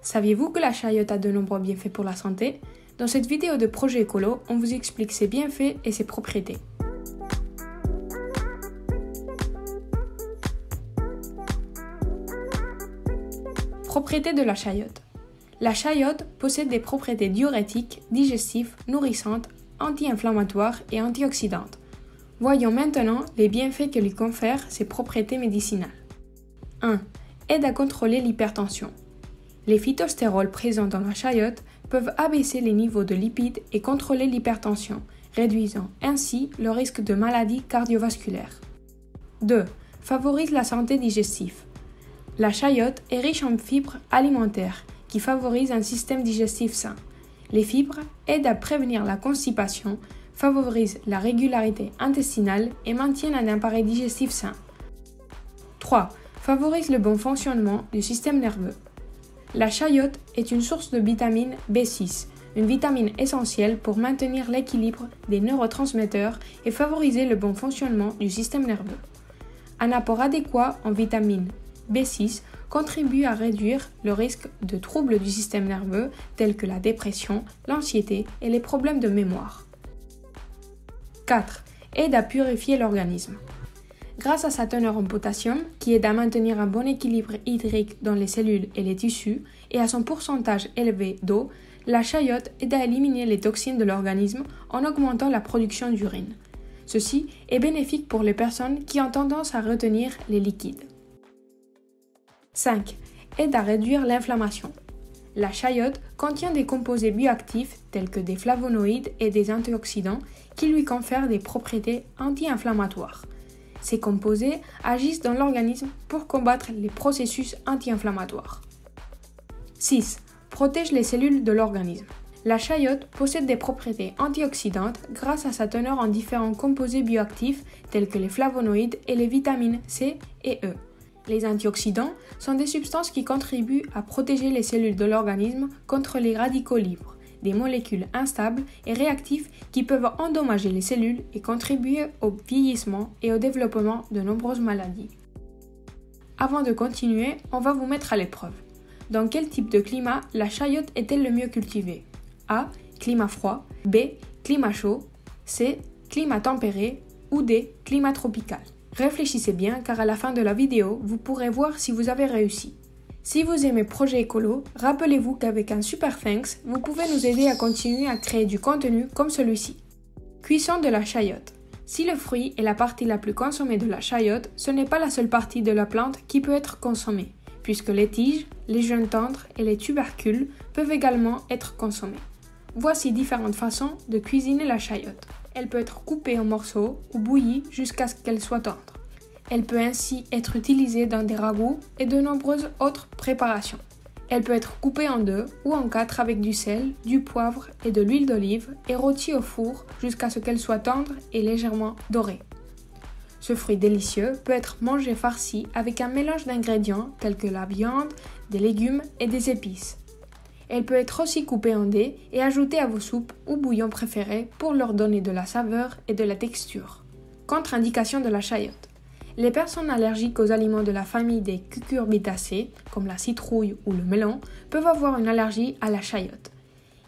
Saviez-vous que la chayote a de nombreux bienfaits pour la santé? Dans cette vidéo de Projet Écolo, on vous explique ses bienfaits et ses propriétés. Propriétés de la chayote. La chayote possède des propriétés diurétiques, digestives, nourrissantes, anti-inflammatoires et antioxydantes. Voyons maintenant les bienfaits que lui confèrent ses propriétés médicinales. 1. Aide à contrôler l'hypertension. Les phytostérols présents dans la chayote peuvent abaisser les niveaux de lipides et contrôler l'hypertension, réduisant ainsi le risque de maladies cardiovasculaires. 2. Favorise la santé digestive. La chayote est riche en fibres alimentaires qui favorisent un système digestif sain. Les fibres aident à prévenir la constipation, favorisent la régularité intestinale et maintiennent un appareil digestif sain. 3. Favorise le bon fonctionnement du système nerveux. La chayote est une source de vitamine B6, une vitamine essentielle pour maintenir l'équilibre des neurotransmetteurs et favoriser le bon fonctionnement du système nerveux. Un apport adéquat en vitamine B6 contribue à réduire le risque de troubles du système nerveux tels que la dépression, l'anxiété et les problèmes de mémoire. 4. Aide à purifier l'organisme. Grâce à sa teneur en potassium, qui aide à maintenir un bon équilibre hydrique dans les cellules et les tissus, et à son pourcentage élevé d'eau, la chayote aide à éliminer les toxines de l'organisme en augmentant la production d'urine. Ceci est bénéfique pour les personnes qui ont tendance à retenir les liquides. 5. Aide à réduire l'inflammation. La chayote contient des composés bioactifs tels que des flavonoïdes et des antioxydants qui lui confèrent des propriétés anti-inflammatoires. Ces composés agissent dans l'organisme pour combattre les processus anti-inflammatoires. 6. Protège les cellules de l'organisme. La chayote possède des propriétés antioxydantes grâce à sa teneur en différents composés bioactifs tels que les flavonoïdes et les vitamines C et E. Les antioxydants sont des substances qui contribuent à protéger les cellules de l'organisme contre les radicaux libres, des molécules instables et réactives qui peuvent endommager les cellules et contribuer au vieillissement et au développement de nombreuses maladies. Avant de continuer, on va vous mettre à l'épreuve. Dans quel type de climat la chayote est-elle le mieux cultivée? A. Climat froid. B. Climat chaud. C. Climat tempéré. Ou D. Climat tropical. Réfléchissez bien car à la fin de la vidéo, vous pourrez voir si vous avez réussi. Si vous aimez Projet Écolo, rappelez-vous qu'avec un super thanks, vous pouvez nous aider à continuer à créer du contenu comme celui-ci. Cuisson de la chayote. Si le fruit est la partie la plus consommée de la chayote, ce n'est pas la seule partie de la plante qui peut être consommée, puisque les tiges, les jeunes tendres et les tubercules peuvent également être consommés. Voici différentes façons de cuisiner la chayote. Elle peut être coupée en morceaux ou bouillie jusqu'à ce qu'elle soit tendre. Elle peut ainsi être utilisée dans des ragoûts et de nombreuses autres préparations. Elle peut être coupée en 2 ou en 4 avec du sel, du poivre et de l'huile d'olive et rôtie au four jusqu'à ce qu'elle soit tendre et légèrement dorée. Ce fruit délicieux peut être mangé farci avec un mélange d'ingrédients tels que la viande, des légumes et des épices. Elle peut être aussi coupée en dés et ajoutée à vos soupes ou bouillons préférés pour leur donner de la saveur et de la texture. Contre-indication de la chayote. Les personnes allergiques aux aliments de la famille des cucurbitacées, comme la citrouille ou le melon, peuvent avoir une allergie à la chayote.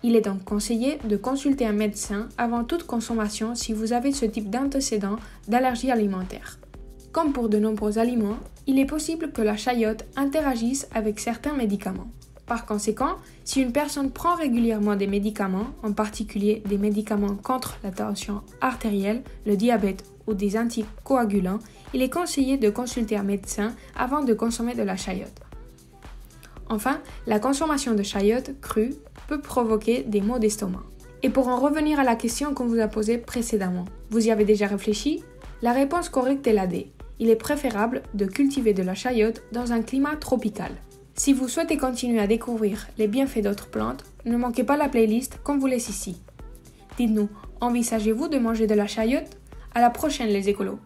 Il est donc conseillé de consulter un médecin avant toute consommation si vous avez ce type d'antécédent d'allergie alimentaire. Comme pour de nombreux aliments, il est possible que la chayote interagisse avec certains médicaments. Par conséquent, si une personne prend régulièrement des médicaments, en particulier des médicaments contre la tension artérielle, le diabète ou des anticoagulants, il est conseillé de consulter un médecin avant de consommer de la chayote. Enfin, la consommation de chayote crue peut provoquer des maux d'estomac. Et pour en revenir à la question qu'on vous a posée précédemment, vous y avez déjà réfléchi? La réponse correcte est la D. Il est préférable de cultiver de la chayote dans un climat tropical. Si vous souhaitez continuer à découvrir les bienfaits d'autres plantes, ne manquez pas la playlist qu'on vous laisse ici. Dites-nous, envisagez-vous de manger de la chayote? À la prochaine les écolos!